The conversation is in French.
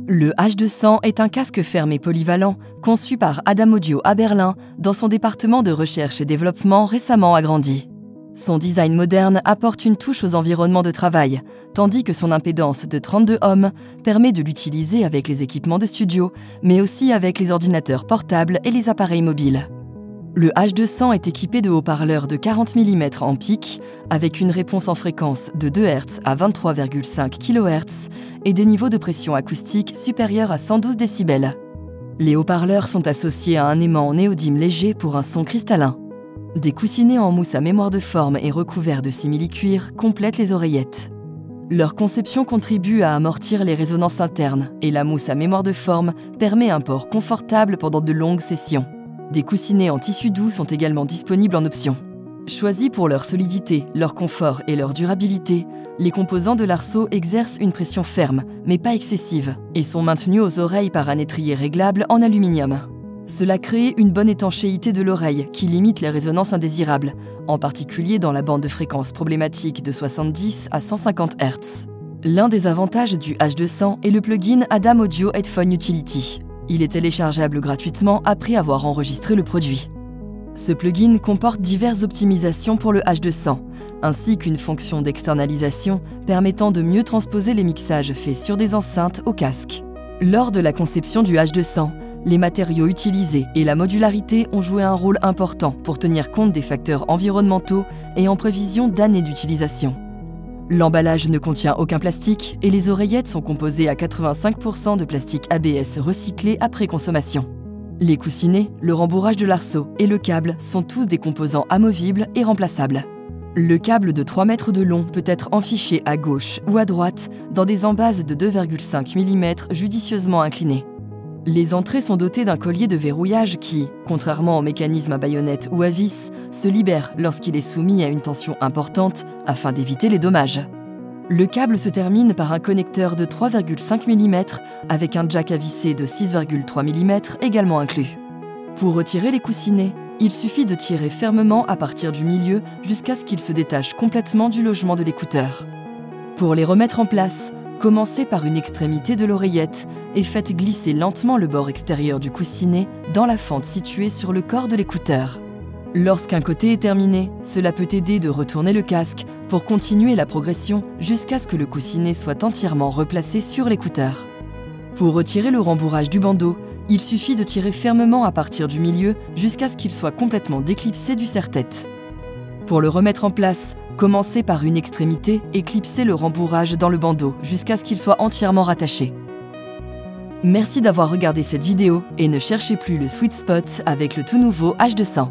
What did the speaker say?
Le H200 est un casque fermé polyvalent conçu par Adam Audio à Berlin dans son département de recherche et développement récemment agrandi. Son design moderne apporte une touche aux environnements de travail, tandis que son impédance de 32 ohms permet de l'utiliser avec les équipements de studio, mais aussi avec les ordinateurs portables et les appareils mobiles. Le H200 est équipé de haut-parleurs de 40 mm en pic, avec une réponse en fréquence de 2 Hz à 23,5 kHz et des niveaux de pression acoustique supérieurs à 112 décibels. Les haut-parleurs sont associés à un aimant néodyme léger pour un son cristallin. Des coussinets en mousse à mémoire de forme et recouverts de simili-cuir complètent les oreillettes. Leur conception contribue à amortir les résonances internes et la mousse à mémoire de forme permet un port confortable pendant de longues sessions. Des coussinets en tissu doux sont également disponibles en option. Choisis pour leur solidité, leur confort et leur durabilité, les composants de l'arceau exercent une pression ferme, mais pas excessive, et sont maintenus aux oreilles par un étrier réglable en aluminium. Cela crée une bonne étanchéité de l'oreille qui limite les résonances indésirables, en particulier dans la bande de fréquence problématique de 70 à 150 Hz. L'un des avantages du H200 est le plugin Adam Audio Headphone Utility. Il est téléchargeable gratuitement après avoir enregistré le produit. Ce plugin comporte diverses optimisations pour le H200, ainsi qu'une fonction d'externalisation permettant de mieux transposer les mixages faits sur des enceintes au casque. Lors de la conception du H200, les matériaux utilisés et la modularité ont joué un rôle important pour tenir compte des facteurs environnementaux et en prévision d'années d'utilisation. L'emballage ne contient aucun plastique et les oreillettes sont composées à 85% de plastique ABS recyclé après consommation. Les coussinets, le rembourrage de l'arceau et le câble sont tous des composants amovibles et remplaçables. Le câble de 3 mètres de long peut être enfiché à gauche ou à droite dans des embases de 2,5 mm judicieusement inclinées. Les entrées sont dotées d'un collier de verrouillage qui, contrairement au mécanisme à baïonnette ou à vis, se libère lorsqu'il est soumis à une tension importante afin d'éviter les dommages. Le câble se termine par un connecteur de 3,5 mm avec un jack à visser de 6,3 mm également inclus. Pour retirer les coussinets, il suffit de tirer fermement à partir du milieu jusqu'à ce qu'ils se détachent complètement du logement de l'écouteur. Pour les remettre en place, commencez par une extrémité de l'oreillette et faites glisser lentement le bord extérieur du coussinet dans la fente située sur le corps de l'écouteur. Lorsqu'un côté est terminé, cela peut aider de retourner le casque pour continuer la progression jusqu'à ce que le coussinet soit entièrement replacé sur l'écouteur. Pour retirer le rembourrage du bandeau, il suffit de tirer fermement à partir du milieu jusqu'à ce qu'il soit complètement déclipsé du serre-tête. Pour le remettre en place, commencez par une extrémité et clipsez le rembourrage dans le bandeau jusqu'à ce qu'il soit entièrement rattaché. Merci d'avoir regardé cette vidéo et ne cherchez plus le sweet spot avec le tout nouveau H200.